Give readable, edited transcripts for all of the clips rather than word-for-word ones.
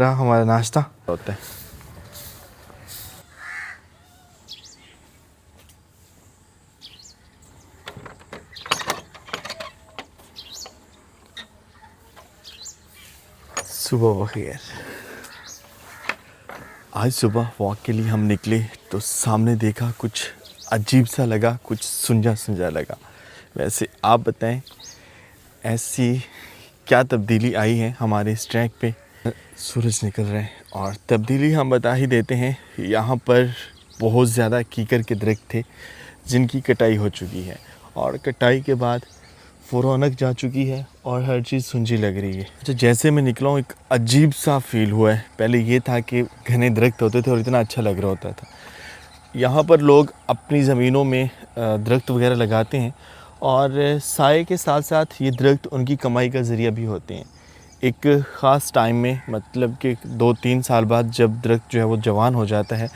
हमारा नाश्ता होता है। सुबह बखैर। आज सुबह वॉक के लिए हम निकले तो सामने देखा कुछ अजीब सा लगा, कुछ सुंजा सुंजा लगा। वैसे आप बताएं ऐसी क्या तब्दीली आई है हमारे इस ट्रैक पे। सूरज निकल रहा है और तब्दीली हम बता ही देते हैं। यहाँ पर बहुत ज़्यादा कीकर के दरख्त थे जिनकी कटाई हो चुकी है और कटाई के बाद रौनक जा चुकी है और हर चीज़ सुंजी लग रही है। अच्छा, जैसे मैं निकला हूँ एक अजीब सा फील हुआ है। पहले ये था कि घने दरख्त होते थे और इतना अच्छा लग रहा होता था। यहाँ पर लोग अपनी ज़मीनों में दरख्त वगैरह लगाते हैं और साए के साथ साथ ये दरख्त उनकी कमाई का ज़रिया भी होते हैं। एक ख़ास टाइम में, मतलब कि 2-3 साल बाद जब दरख्त जो है वो जवान हो जाता है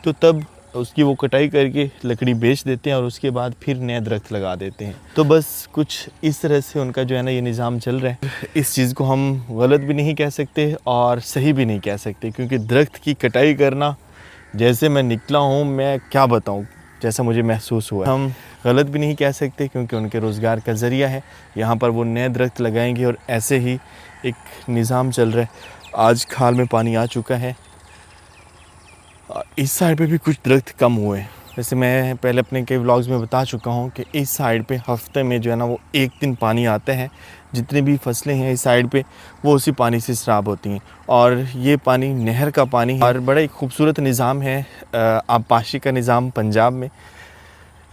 तो तब उसकी वो कटाई करके लकड़ी बेच देते हैं और उसके बाद फिर नया दरख्त लगा देते हैं। तो बस कुछ इस तरह से उनका जो है ना ये निज़ाम चल रहा है। इस चीज़ को हम गलत भी नहीं कह सकते और सही भी नहीं कह सकते, क्योंकि दरख्त की कटाई करना, जैसे मैं निकला हूँ मैं क्या बताऊँ, जैसा मुझे महसूस हुआ, हम गलत भी नहीं कह सकते क्योंकि उनके रोज़गार का ज़रिया है। यहाँ पर वो नए दरख्त लगाएंगे और ऐसे ही एक निज़ाम चल रहा है। आज खाल में पानी आ चुका है। इस साइड पे भी कुछ दरख्त कम हुए हैं। जैसे मैं पहले अपने कई व्लॉग्स में बता चुका हूँ कि इस साइड पे हफ्ते में जो है ना वो एक दिन पानी आता है। जितनी भी फसलें हैं इस साइड पे वो उसी पानी से सराब होती हैं और ये पानी नहर का पानी है। और बड़ा एक खूबसूरत निज़ाम है आबपाशी का निज़ाम पंजाब में।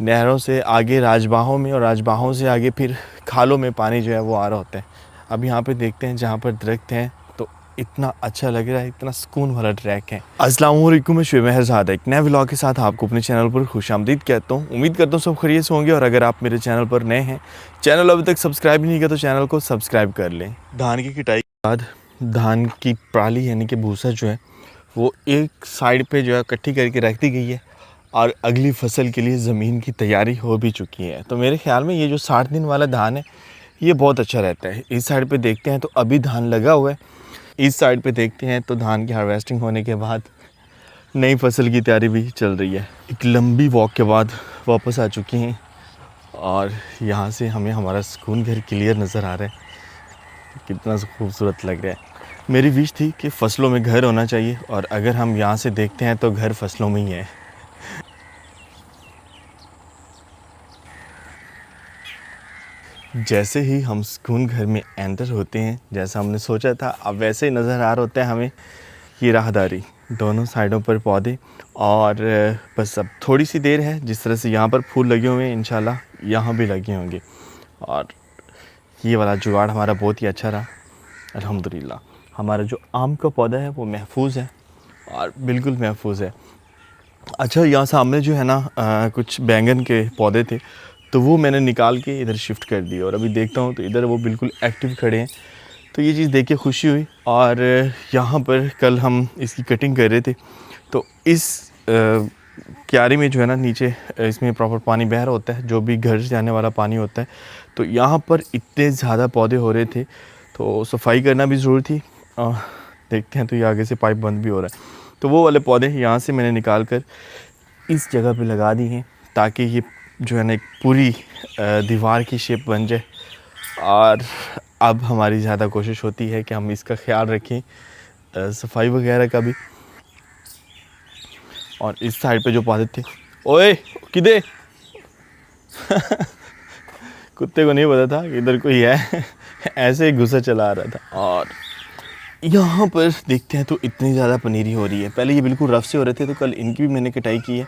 नहरों से आगे राजबाहों में और राजबाहों से आगे फिर खालों में पानी जो है वो आ रहा होता है। अब यहाँ पे देखते हैं जहाँ पर दरख्त हैं तो इतना अच्छा लग रहा है, इतना सुकून वाला ट्रैक है। अस्सलाम वालेकुम, मैं शुएब महरज़ाद एक नए व्लॉग के साथ आपको अपने चैनल पर खुशामदीद कहता हूँ। उम्मीद करता हूँ सब खैरियत से होंगे और अगर आप मेरे चैनल पर नए हैं, चैनल अभी तक सब्सक्राइब नहीं किया तो चैनल को सब्सक्राइब कर लें। धान की कटाई के बाद धान की पराली यानी कि भूसा जो है वो एक साइड पर जो है इकट्ठी करके रख दी गई है और अगली फसल के लिए ज़मीन की तैयारी हो भी चुकी है। तो मेरे ख़्याल में ये जो 60 दिन वाला धान है ये बहुत अच्छा रहता है। इस साइड पे देखते हैं तो अभी धान लगा हुआ है, इस साइड पे देखते हैं तो धान की हार्वेस्टिंग होने के बाद नई फसल की तैयारी भी चल रही है। एक लंबी वॉक के बाद वापस आ चुकी हैं और यहाँ से हमें हमारा सुकून घर क्लियर नज़र आ रहा है। कितना खूबसूरत लग रहा है। मेरी विश थी कि फ़सलों में घर होना चाहिए और अगर हम यहाँ से देखते हैं तो घर फसलों में ही है। जैसे ही हम सुकून घर में एंटर होते हैं, जैसा हमने सोचा था, अब वैसे ही नज़र आ रहा होता है हमें ये राहदारी, दोनों साइडों पर पौधे और बस अब थोड़ी सी देर है। जिस तरह से यहाँ पर फूल लगे हुए हैं इंशाल्लाह यहाँ भी लगे होंगे और ये वाला जुगाड़ हमारा बहुत ही अच्छा रहा अल्हम्दुलिल्लाह। हमारा जो आम का पौधा है वो महफूज है और बिल्कुल महफूज है। अच्छा, यहाँ सामने जो है ना कुछ बैंगन के पौधे थे तो वो मैंने निकाल के इधर शिफ्ट कर दिए और अभी देखता हूँ तो इधर वो बिल्कुल एक्टिव खड़े हैं। तो ये चीज़ देख के खुशी हुई। और यहाँ पर कल हम इसकी कटिंग कर रहे थे तो इस क्यारी में जो है ना नीचे इसमें प्रॉपर पानी बह रहा होता है, जो भी घर से जाने वाला पानी होता है। तो यहाँ पर इतने ज़्यादा पौधे हो रहे थे तो सफाई करना भी ज़रूरी थी। देखते हैं तो ये आगे से पाइप बंद भी हो रहा है। तो वो वाले पौधे यहाँ से मैंने निकाल कर इस जगह पे लगा दी हैं ताकि ये जो है ना एक पूरी दीवार की शेप बन जाए। और अब हमारी ज़्यादा कोशिश होती है कि हम इसका ख्याल रखें, सफाई वगैरह का भी। और इस साइड पे जो पौधे थे, ओए किधे कुत्ते को नहीं पता था कि इधर कोई है ऐसे ही गुस्सा चला आ रहा था। और यहाँ पर देखते हैं तो इतनी ज़्यादा पनीरी हो रही है। पहले ये बिल्कुल रफ से हो रहे थे तो कल इनकी भी मैंने कटाई की है,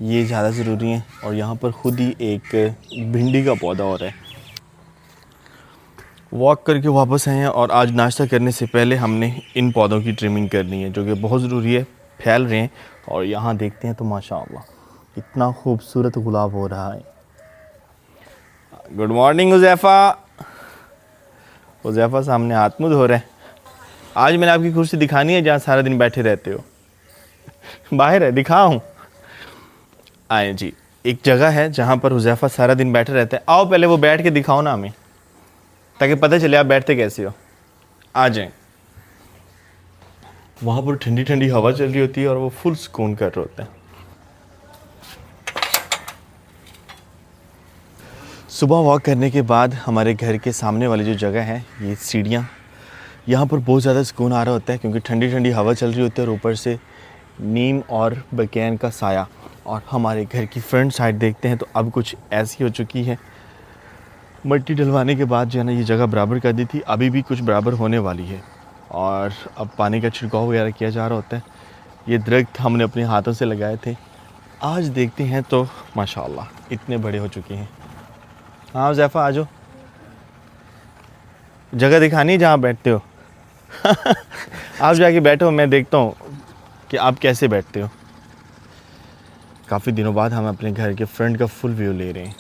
ये ज़्यादा ज़रूरी है। और यहाँ पर ख़ुद ही एक भिंडी का पौधा हो रहा है। वॉक करके वापस आए हैं और आज नाश्ता करने से पहले हमने इन पौधों की ट्रिमिंग करनी है जो कि बहुत ज़रूरी है, फैल रहे हैं। और यहाँ देखते हैं तो माशाअल्लाह इतना खूबसूरत गुलाब हो रहा है। Good morning Huzaifa. हुज़ैफ़ा सामने हाथ मुँह धो रहे हैं। आज मैंने आपकी कुर्सी दिखानी है जहाँ सारा दिन बैठे रहते हो। बाहर है, दिखाऊँ? आए जी, एक जगह है जहाँ पर हुज़ैफ़ा सारा दिन बैठे रहते हैं। आओ पहले वो बैठ के दिखाओ ना हमें, ताकि पता चले आप बैठते कैसे हो। आ जाएं। वहाँ पर ठंडी ठंडी हवा चल रही होती है और वो फुल सुकून कर रहे होते हैं। सुबह वॉक करने के बाद हमारे घर के सामने वाली जो जगह है, ये सीढ़ियाँ, यहाँ पर बहुत ज़्यादा सुकून आ रहा होता है क्योंकि ठंडी ठंडी हवा चल रही होती है और ऊपर से नीम और बकैन का साया। और हमारे घर की फ्रंट साइड देखते हैं तो अब कुछ ऐसी हो चुकी है, मिट्टी डलवाने के बाद जो है ना ये जगह बराबर कर दी थी, अभी भी कुछ बराबर होने वाली है और अब पानी का छिड़काव वगैरह किया जा रहा होता है। ये दरख्त हमने अपने हाथों से लगाए थे, आज देखते हैं तो माशाल्लाह इतने बड़े हो चुके हैं। हाँ ज़ैफ़ा आ जाओ, जगह दिखानी है जहाँ बैठते हो। आप जाके बैठो, मैं देखता हूँ कि आप कैसे बैठते हो। काफ़ी दिनों बाद हम अपने घर के फ्रंट का फुल व्यू ले रहे हैं।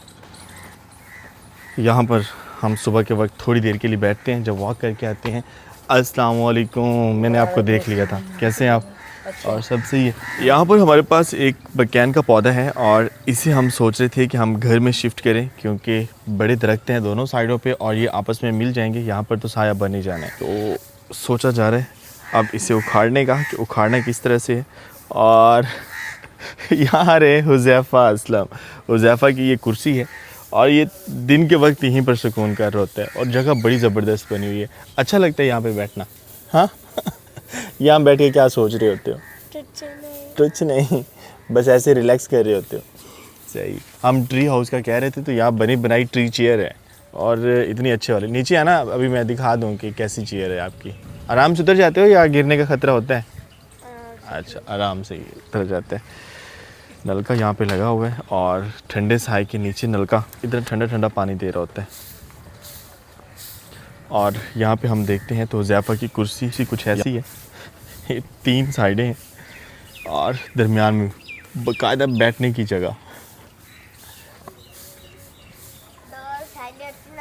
यहाँ पर हम सुबह के वक्त थोड़ी देर के लिए बैठते हैं जब वॉक करके आते हैं। अस्सलाम वालेकुम, मैंने आपको देख लिया था, कैसे हैं आप? और सब सही है। यहाँ पर हमारे पास एक बकैन का पौधा है और इसे हम सोच रहे थे कि हम घर में शिफ्ट करें क्योंकि बड़े दरख्त हैं दोनों साइडों पे और ये आपस में मिल जाएंगे, यहाँ पर तो साया बन ही जाना है। तो सोचा जा रहा है अब इसे उखाड़ने का कि उखाड़ना किस तरह से है। और यहाँ रहे हुज़ैफ़ा असलम, हुज़ैफ़ा की ये कुर्सी है और ये दिन के वक्त यहीं पर सुकून कर रहा होता है और जगह बड़ी ज़बरदस्त बनी हुई है। अच्छा लगता है यहाँ पे बैठना। हाँ यहाँ बैठ के क्या सोच रहे होते हो? कुछ नहीं, बस ऐसे रिलैक्स कर रहे होते हो। सही। हम ट्री हाउस का कह रहे थे तो यहाँ बनी बनाई ट्री चेयर है और इतनी अच्छी वाली। नीचे है ना, अभी मैं दिखा दूँ कि कैसी चेयर है आपकी। आराम से उतर जाते हो या गिरने का खतरा होता है? अच्छा, आराम से ही उतर जाते हैं। नलका यहाँ पे लगा हुआ है और ठंडे साए के नीचे नलका इधर ठंडा ठंडा पानी दे रहा होता है। और यहाँ पे हम देखते हैं तो ज़ैफ़ा की कुर्सी सी कुछ ऐसी है, ये 3 साइडें हैं और दरमियान में बाकायदा बैठने की जगह।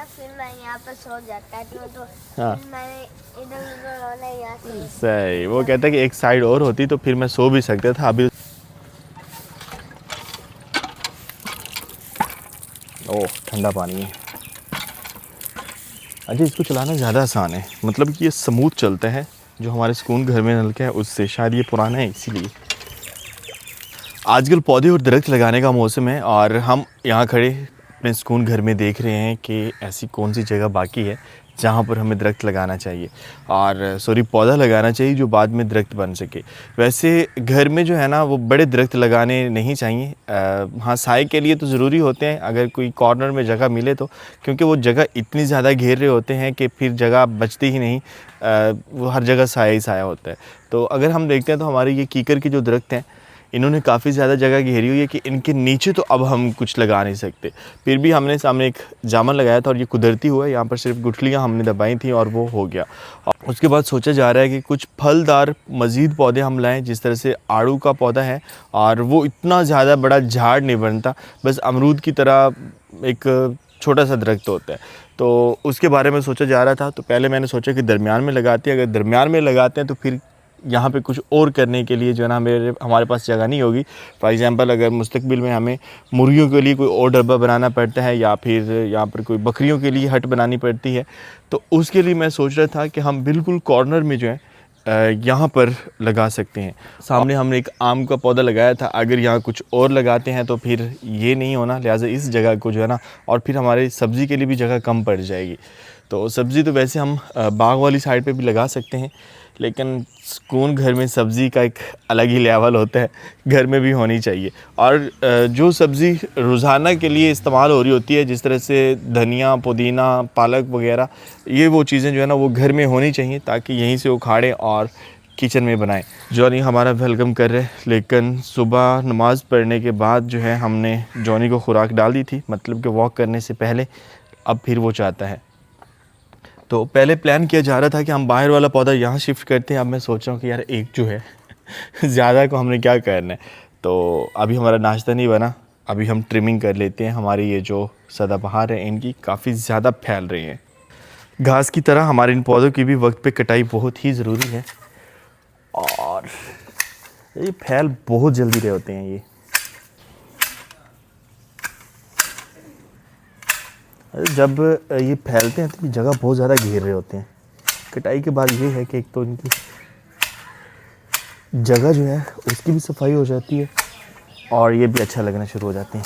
फिर मैं यहाँ पर सो जाता है तो हाँ मैं इधर रोना यहाँ से। सही, वो कहता है कि एक साइड और होती तो फिर मैं सो भी सकता था। अभी ओह ठंडा पानी है। अच्छा, इसको चलाना ज़्यादा आसान है, मतलब कि ये स्मूथ चलता है। जो हमारे सुकून घर में नलका है उससे, शायद ये पुराना है इसीलिए। आजकल पौधे और दरख्त लगाने का मौसम है और हम यहाँ खड़े अपने सुकून घर में देख रहे हैं कि ऐसी कौन सी जगह बाकी है जहाँ पर हमें दरख्त लगाना चाहिए और पौधा लगाना चाहिए जो बाद में दरख्त बन सके। वैसे घर में जो है ना वो बड़े दरख्त लगाने नहीं चाहिए। हाँ, साए के लिए तो ज़रूरी होते हैं अगर कोई कॉर्नर में जगह मिले तो, क्योंकि वो जगह इतनी ज़्यादा घेर रहे होते हैं कि फिर जगह बचती ही नहीं। वो हर जगह साया ही साया होता है। तो अगर हम देखते हैं तो हमारे ये कीकर के जो दरख्त हैं इन्होंने काफ़ी ज़्यादा जगह घेरी हुई है कि इनके नीचे तो अब हम कुछ लगा नहीं सकते। फिर भी हमने सामने एक जामुन लगाया था और ये कुदरती हुआ है, यहाँ पर सिर्फ गुठलियाँ हमने दबाई थी और वो हो गया। और उसके बाद सोचा जा रहा है कि कुछ फलदार मज़ीद पौधे हम लाएँ, जिस तरह से आड़ू का पौधा है और वो इतना ज़्यादा बड़ा झाड़ नहीं बनता, बस अमरूद की तरह एक छोटा सा दरख्त होता है। तो उसके बारे में सोचा जा रहा था। तो पहले मैंने सोचा कि दरमियान में लगाते हैं, अगर दरमियान में लगाते हैं तो फिर यहाँ पे कुछ और करने के लिए जो है ना हमारे पास जगह नहीं होगी। फॉर एग्ज़ाम्पल अगर मुस्तकबिल में हमें मुर्गियों के लिए कोई और डब्बा बनाना पड़ता है या फिर यहाँ पर कोई बकरियों के लिए हट बनानी पड़ती है, तो उसके लिए मैं सोच रहा था कि हम बिल्कुल कॉर्नर में जो है यहाँ पर लगा सकते हैं। सामने हमने एक आम का पौधा लगाया था, अगर यहाँ कुछ और लगाते हैं तो फिर ये नहीं होना, लिहाजा इस जगह को जो है ना, और फिर हमारे सब्ज़ी के लिए भी जगह कम पड़ जाएगी। तो सब्ज़ी तो वैसे हम बाग वाली साइड पे भी लगा सकते हैं, लेकिन सुकून घर में सब्ज़ी का एक अलग ही लेवल होता है, घर में भी होनी चाहिए। और जो सब्ज़ी रोज़ाना के लिए इस्तेमाल हो रही होती है, जिस तरह से धनिया, पुदीना, पालक वगैरह, ये वो चीज़ें जो है ना वो घर में होनी चाहिए ताकि यहीं से उखाड़ें और किचन में बनाएं। जॉनी हमारा वेलकम कर रहे हैं, लेकिन सुबह नमाज़ पढ़ने के बाद जो है हमने जॉनी को खुराक डाल दी थी, मतलब कि वॉक करने से पहले। अब फिर वो चाहता है, तो पहले प्लान किया जा रहा था कि हम बाहर वाला पौधा यहाँ शिफ्ट करते हैं। अब मैं सोच रहा हूँ कि यार एक जो है ज़्यादा को हमने क्या करना है। तो अभी हमारा नाश्ता नहीं बना, अभी हम ट्रिमिंग कर लेते हैं। हमारी ये जो सदाबहार है इनकी काफ़ी ज़्यादा फैल रही हैं घास की तरह। हमारे इन पौधों की भी वक्त पे कटाई बहुत ही ज़रूरी है और ये फैल बहुत जल्दी रहे होते हैं। ये जब ये फैलते हैं तो ये जगह बहुत ज़्यादा घेर रहे होते हैं। कटाई के बाद ये है कि एक तो इनकी जगह जो है उसकी भी सफाई हो जाती है और ये भी अच्छा लगना शुरू हो जाते हैं।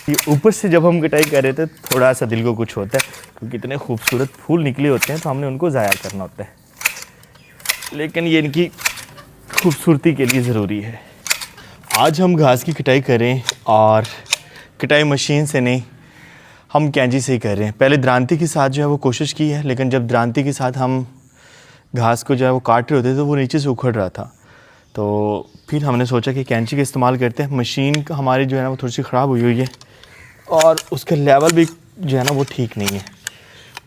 ये ऊपर से जब हम कटाई कर रहे थे थोड़ा सा दिल को कुछ होता है, क्योंकि इतने खूबसूरत फूल निकले होते हैं तो हमने उनको ज़ाया करना होता है, लेकिन ये इनकी खूबसूरती के लिए ज़रूरी है। आज हम घास की कटाई करें और कटाई मशीन से नहीं, हम कैंची से ही कर रहे हैं। पहले द्रांति के साथ जो है वो कोशिश की है, लेकिन जब द्रांति के साथ हम घास को जो है वो काट रहे होते तो वो नीचे से उखड़ रहा था, तो फिर हमने सोचा कि कैंची का इस्तेमाल करते हैं। मशीन हमारी जो है ना वो थोड़ी सी ख़राब हुई है और उसका लेवल भी जो है ना वो ठीक नहीं है,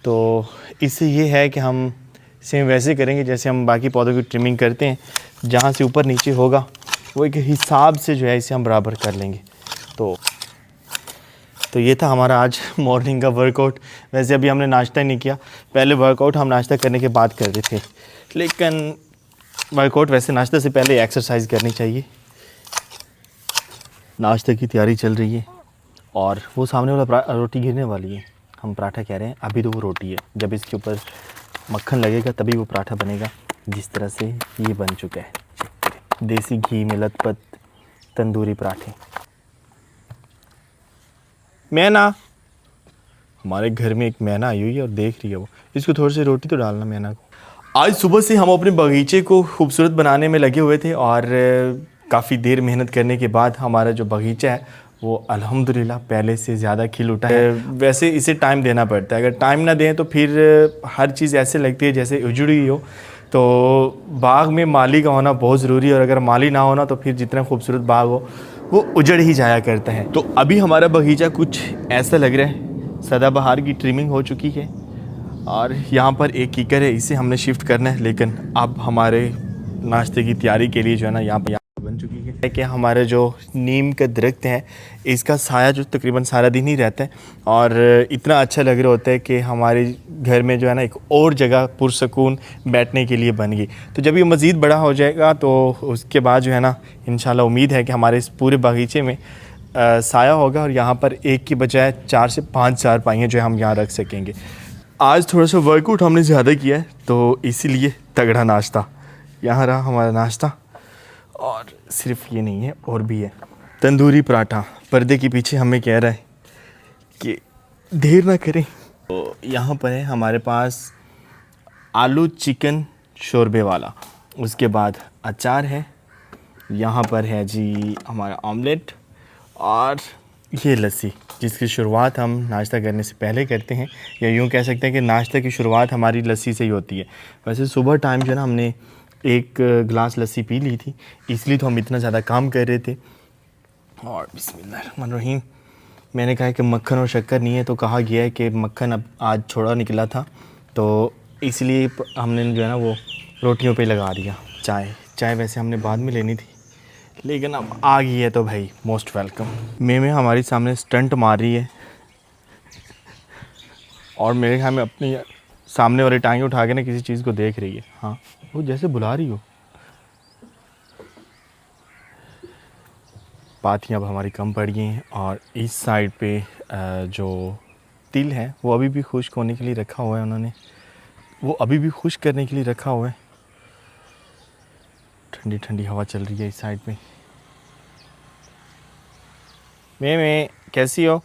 तो इससे ये है कि हम सेम वैसे करेंगे जैसे हम बाकी पौधों की ट्रिमिंग करते हैं, जहाँ से ऊपर नीचे होगा वो एक हिसाब से जो है इसे हम बराबर कर लेंगे। तो ये था हमारा आज मॉर्निंग का वर्कआउट। वैसे अभी हमने नाश्ता ही नहीं किया, पहले वर्कआउट हम नाश्ता करने के बाद करते थे, लेकिन वर्कआउट वैसे नाश्ते से पहले एक्सरसाइज करनी चाहिए। नाश्ते की तैयारी चल रही है और वो सामने वाला रोटी गिरने वाली है, हम पराठा कह रहे हैं, अभी तो वो रोटी है, जब इसके ऊपर मक्खन लगेगा तभी वो पराठा बनेगा। जिस तरह से ये बन चुका है, देसी घी में लथपथ तंदूरी पराठे। मैना, हमारे घर में एक मैना आई हुई है और देख रही है वो, इसको थोड़ी सी रोटी तो डालना मैना को। आज सुबह से हम अपने बगीचे को खूबसूरत बनाने में लगे हुए थे और काफ़ी देर मेहनत करने के बाद हमारा जो बगीचा है वो अल्हम्दुलिल्लाह पहले से ज़्यादा खिल उठा है। वैसे इसे टाइम देना पड़ता है, अगर टाइम ना दें तो फिर हर चीज़ ऐसे लगती है जैसे उजड़ी हुई हो। तो बाग में माली का होना बहुत ज़रूरी है और अगर माली ना होना तो फिर जितना खूबसूरत बाग हो वो उजड़ ही जाया करता है। तो अभी हमारा बगीचा कुछ ऐसा लग रहा है, सदाबहार की ट्रिमिंग हो चुकी है और यहाँ पर एक कीकर है, इसे हमने शिफ्ट करना है, लेकिन अब हमारे नाश्ते की तैयारी के लिए जो है ना यहाँ पर बन चुकी है कि हमारे जो नीम का दरख्त है इसका साया जो तकरीबन सारा दिन ही रहता है और इतना अच्छा लग रहा होता है कि हमारे घर में जो है ना एक और जगह पुरसकून बैठने के लिए बन गई। तो जब ये मज़ीद बड़ा हो जाएगा तो उसके बाद जो है ना इंशाल्लाह उम्मीद है कि हमारे इस पूरे बगीचे में साया होगा और यहाँ पर एक की बजाय 4 से 5 चारपाइयाँ जो है हम यहाँ रख सकेंगे। आज थोड़ा सा वर्कआउट हमने ज़्यादा किया है तो इसीलिए तगड़ा नाश्ता, यहाँ रहा हमारा नाश्ता। और सिर्फ ये नहीं है और भी है, तंदूरी पराठा पर्दे के पीछे हमें कह रहा है कि देर ना करें। तो यहाँ पर है हमारे पास आलू चिकन शोरबे वाला, उसके बाद अचार है, यहाँ पर है जी हमारा ऑमलेट और ये लस्सी जिसकी शुरुआत हम नाश्ता करने से पहले करते हैं, या यूँ कह सकते हैं कि नाश्ते की शुरुआत हमारी लस्सी से ही होती है। वैसे सुबह टाइम जो है ना हमने एक गिलास लस्सी पी ली थी, इसलिए तो हम इतना ज़्यादा काम कर रहे थे। और बिस्मिल्लाहिर्रहमानिर्रहीम, मैंने कहा कि मक्खन और शक्कर नहीं है तो कहा गया है कि मक्खन अब आज छोड़ा निकला था तो इसलिए हमने जो है ना वो रोटियों पे लगा दिया। चाय वैसे हमने बाद में लेनी थी लेकिन अब आ गई है तो भाई मोस्ट वेलकम। मेमे हमारी सामने स्टंट मार रही है और मेरे ख्याल में अपनी सामने वाली टांगे उठा के ना किसी चीज़ को देख रही है, हाँ वो जैसे बुला रही हो। पातियाँ अब हमारी कम पड़ गई हैं और इस साइड पे जो तिल है वो अभी भी खुश्क होने के लिए रखा हुआ है, उन्होंने वो अभी भी खुश्क करने के लिए रखा हुआ है। ठंडी ठंडी हवा चल रही है इस साइड पे। मैं कैसी हो?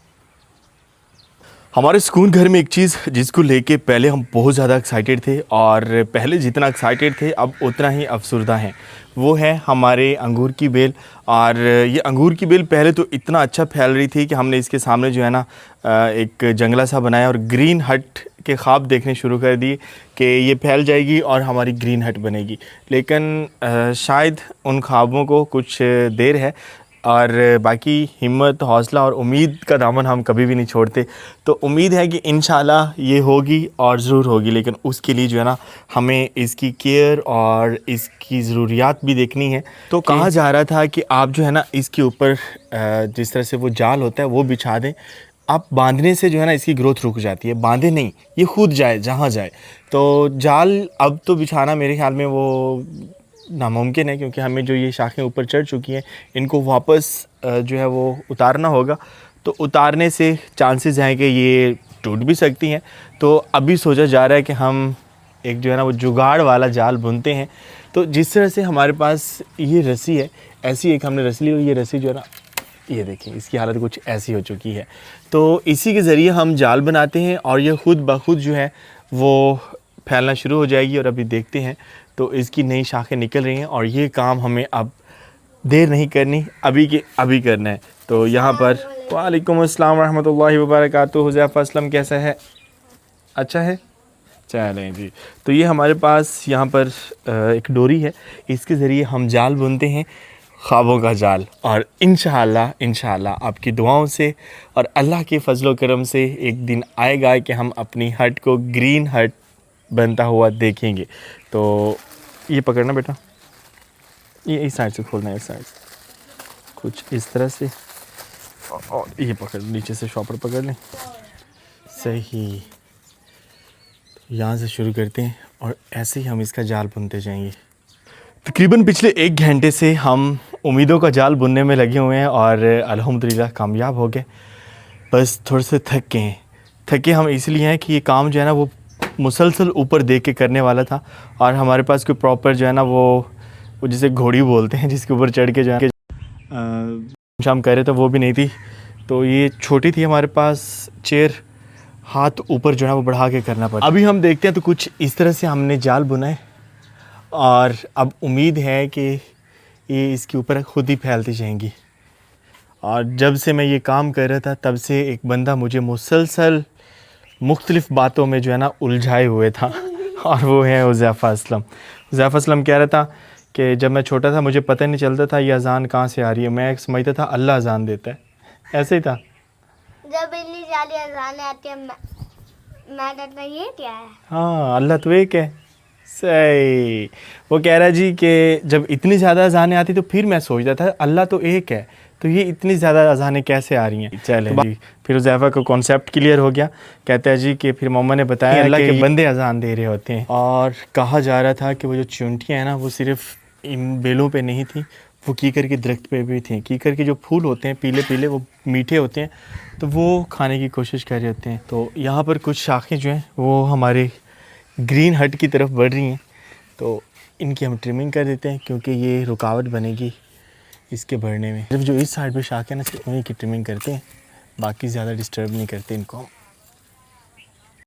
हमारे सुकून घर में एक चीज़ जिसको लेके पहले हम बहुत ज़्यादा एक्साइटेड थे और पहले जितना एक्साइटेड थे अब उतना ही अफसरदा हैं, वो है हमारे अंगूर की बेल। और ये अंगूर की बेल पहले तो इतना अच्छा फैल रही थी कि हमने इसके सामने जो है ना एक जंगला सा बनाया और ग्रीन हट के ख्वाब देखने शुरू कर दिए कि ये फैल जाएगी और हमारी ग्रीन हट बनेगी, लेकिन शायद उन ख्वाबों को कुछ देर है और बाकी हिम्मत, हौसला और उम्मीद का दामन हम कभी भी नहीं छोड़ते। तो उम्मीद है कि इंशाल्लाह ये होगी और ज़रूर होगी, लेकिन उसके लिए जो है ना हमें इसकी केयर और इसकी ज़रूरियात भी देखनी है। तो कहा जा रहा था कि आप जो है ना इसके ऊपर जिस तरह से वो जाल होता है वो बिछा दें, आप बांधने से जो है ना इसकी ग्रोथ रुक जाती है, बांधे नहीं, ये खुद जाए जहाँ जाए। तो जाल अब तो बिछाना मेरे ख्याल में वो नामुमकिन है, क्योंकि हमें जो ये शाखें ऊपर चढ़ चुकी हैं इनको वापस जो है वो उतारना होगा। तो उतारने से चांसेस हैं कि ये टूट भी सकती हैं। तो अभी सोचा जा रहा है कि हम एक जो है ना वो जुगाड़ वाला जाल बुनते हैं। तो जिस तरह से हमारे पास ये रस्सी है, ऐसी एक हमने रस्सी ली और ये रस्सी जो है ना, ये देखिए इसकी हालत कुछ ऐसी हो चुकी है। तो इसी के ज़रिए हम जाल बनाते हैं और ये खुद ब खुद जो है वो फैलना शुरू हो जाएगी। और अभी देखते हैं तो इसकी नई शाखें निकल रही हैं और ये काम हमें अब देर नहीं करनी, अभी के अभी करना है। तो यहाँ पर वालेकुम अस्सलाम रहमतुल्लाहि व बरकातुहू। हुज़ैफ़ा असलम कैसा है? अच्छा है, चलें जी। तो ये हमारे पास यहाँ पर एक डोरी है, इसके ज़रिए हम जाल बुनते हैं, ख्वाबों का जाल। और इंशाअल्लाह आपकी दुआओं से और अल्लाह के फजलो करम से एक दिन आएगा कि हम अपनी हट को ग्रीन हट बनता हुआ देखेंगे। तो ये पकड़ना बेटा, ये इस साइड से खोलना है, इस साइड से कुछ इस तरह से, और ये पकड़ नीचे से शॉपर पकड़ लें, सही। यहाँ से शुरू करते हैं और ऐसे ही हम इसका जाल बुनते जाएंगे। तकरीबन पिछले 1 घंटे से हम उम्मीदों का जाल बुनने में लगे हुए हैं और अल्हम्दुलिल्लाह कामयाब हो गए। बस थोड़े से थके हम इसलिए हैं कि ये काम जो है ना वो मुसलसल ऊपर देख के करने वाला था और हमारे पास कोई प्रॉपर जो है ना वो जिसे घोड़ी बोलते हैं, जिसके ऊपर चढ़ के जो है शाम कर रहे थे, वो भी नहीं थी। तो ये छोटी थी हमारे पास चेयर, हाथ ऊपर जो है वो बढ़ा के करना पड़ा। अभी हम देखते हैं तो कुछ इस तरह से हमने जाल बुनाए और अब उम्मीद है कि ये इसके ऊपर खुद ही फैलती जाएंगी। और जब से मैं ये काम कर रहा था तब से एक बंदा मुझे मुसलसल मुख्तलिफ़ बातों में जो है ना उलझाए हुए था और वो है हुज़ैफ़ा असलम। हुज़ैफ़ा असलम कह रहा था कि जब मैं छोटा था मुझे पता नहीं चलता था ये अज़ान कहाँ से आ रही है, मैं समझता था अल्लाह अज़ान देता है, ऐसे ही था। जब इतनी सारी अज़ानें आती है मैं कहता ये क्या है? हाँ, अल्लाह तो एक है, सही। वो कह रहा जी कि जब इतनी ज़्यादा अज़ानें आती तो फिर मैं सोचता था अल्लाह तो एक है, तो ये इतनी ज़्यादा अज़ानें कैसे आ रही हैं। चले जी, फिर हुज़ैफ़ा का कॉन्सेप्ट क्लियर हो गया। कहता है जी कि फिर मोहम्मद ने बताया अल्लाह के बंदे अज़ान दे रहे होते हैं। और कहा जा रहा था कि वो जो चूंटियाँ हैं ना वो सिर्फ़ इन बेलों पे नहीं थी, वो कीकर के दरख्त पे भी थी। कीकर के जो फूल होते हैं पीले पीले, वो मीठे होते हैं, तो वो खाने की कोशिश कर रहे होते हैं। तो यहाँ पर कुछ शाखें जो हैं वो हमारे ग्रीन हट की तरफ बढ़ रही हैं, तो इनकी हम ट्रिमिंग कर देते हैं क्योंकि ये रुकावट बनेगी इसके बढ़ने में। जब जो इस साइड पे शाखें ना सिर्फ उन्हीं की ट्रिमिंग करते हैं, बाकी ज़्यादा डिस्टर्ब नहीं करते इनको।